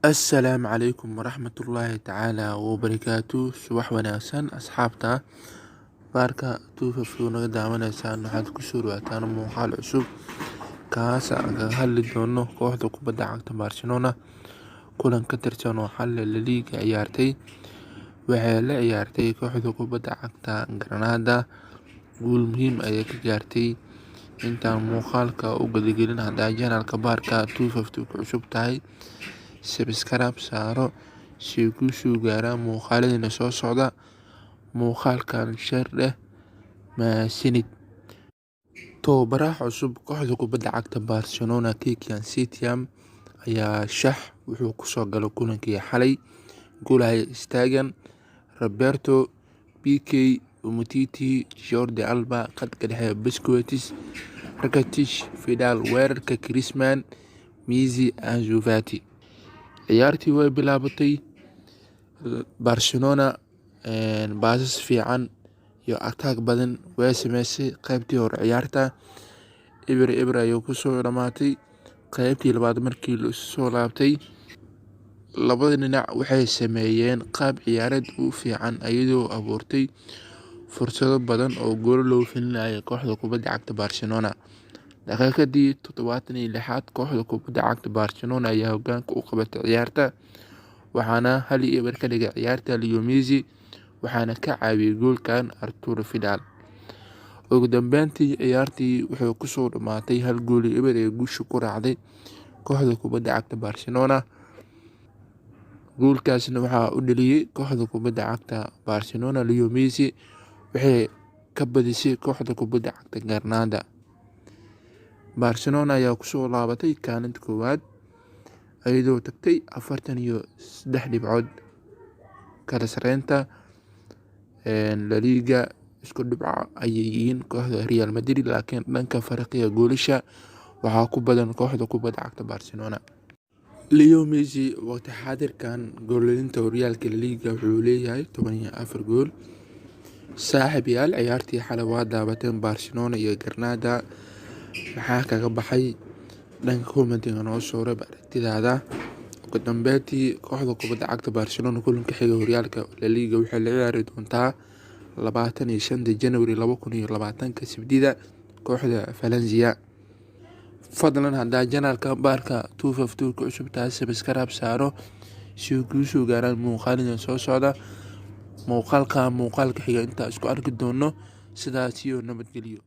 Assalaamu calaykum waraxmatullaahi tacaala wabarakaatu. Subax wanaagsan asxaabta baarka 250 naga daawanaysaan. Waxaad ku soo dhawaataan muuqaal cusub kaas aan kaga hadli doono kooxda kubadda cagta Barcelona. Kulan ka tirsan oo xal La Liga ciyaartay waxay la ciyaartay kooxda kubadda cagta Granada. Guul muhiim ayay ka gaartay. Intaan muuqaalka u gudagelin haddaa janaalka baarka 250 ku cusub tahay subscribe saaro si ku soo gaara muuqaaladina soo socda. Muuqaalkan share leh maasanid. Tababaraha cusub kooxda kubadda cagta Barcelona Quique Setién ayaa wuxuu ku soo galay kulankii xalay. Goolaha istaagan Roberto Pique, Umtiti, Jordi Alba, khadka dhexe Busquets, Rakitic, Vidal, weerarka Griezmann, Messi, Ansu Fati. Ciyaartii way bilaabatay. Barcelona baasas fiican iyo attack badan way sameysay qaybtii hore ciyaarta. Ibra ayuu ku soo dhamaatay. Qaybtii labaad markii la soo laabtay labada dhinac waxay sameeyeen qaab ciyaareed u fiican iyadoo abuurtay fursado badan oo gool loo filinayay kooxda kubadda cagta Barcelona. Daqiiqadii 76 kooxda kubadda cagta Barcelona ayaa hoggaanka u qabatay ciyaarta, waxaana 1-0 ka dhigay ciyaarta Leo Messi, waxaana ka caawiyay goolkan Arturo Vidal. Ugu dambeyntii ciyaartii waxay ku soo dhamaatay 1-0 ee guusha ku raacday kooxda kubadda cagta Barcelona. Goolkaasna waxaa u dhaliyay kooxda kubadda cagta Barcelona. Leo Messi waxay ka badisay kooxda kubadda cagta Granada. Barcelona ayaa ku soo laabatay kaalinta koowaad iyadoo tagtay 43 dhibcood. Kala sareynta La Liga isku dhibco ayay yihiin kooxda Real Madrid, laakiin dhanka farqiga goolasha waxaa ku badan kooxda kubadda cagta Barcelona. Leo Messi waqti xaadirkan goolinta horyaalka La Liga wuxuu leeyahay 14 gool. Saaxiibayaal, ciyaartii xalay waa daawateen Barcelona iyo Granada. Maxaa kaga baxay dhanka commentiga noo soo reeb aragtidaada. Ugu dambeyntii kooxda kubadda cagta Barcelona kulanka xiga horyaalka La Liga waxay la ciyaari doontaa 25 January 2020 Sabtida kooxda Valencia. Fadlan haddaa janaalka baarka 250 ku cusub tahay subscribe saaro si ku soo gaaraan muuqaalada soo socda. Muuqaalka xiga inta isku arki doono sidaas iyo nabadgelyo.